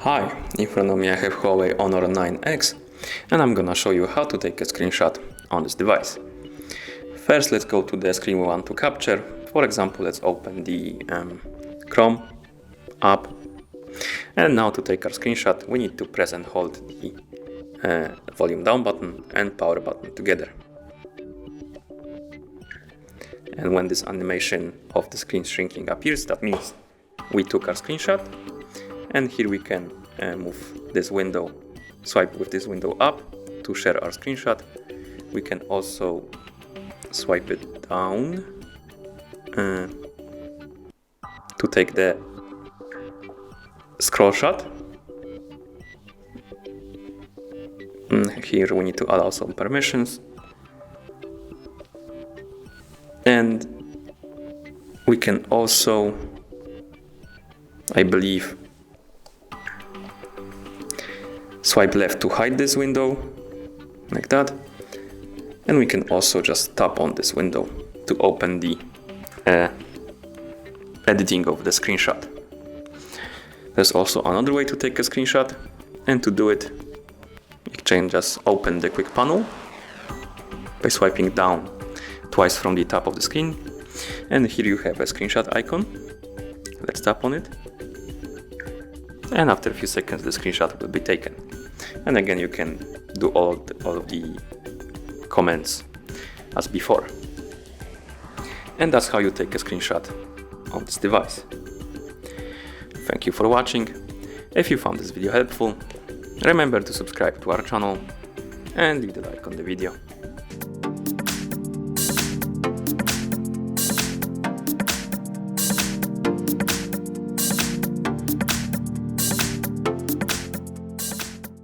Hi, in front of me I have Huawei Honor 9X and I'm gonna show you how to take a screenshot on this device. First, let's go to the screen we want to capture. For example, let's open the Chrome app. And now to take our screenshot, we need to press and hold the volume down button and power button together. And when this animation of the screen shrinking appears, that means we took our screenshot. And here we can move this window, swipe with this window up to share our screenshot. We can also swipe it down to take the scroll shot. Here we need to allow some permissions. And we can also, I believe, swipe left to hide this window, like that. And we can also just tap on this window to open the editing of the screenshot. There's also another way to take a screenshot, and to do it, you can just open the quick panel by swiping down twice from the top of the screen. And here you have a screenshot icon. Let's tap on it. And after a few seconds, the screenshot will be taken. And again, you can do all of the comments as before. And that's how you take a screenshot on this device. Thank you for watching. If you found this video helpful, remember to subscribe to our channel and leave the like on the video.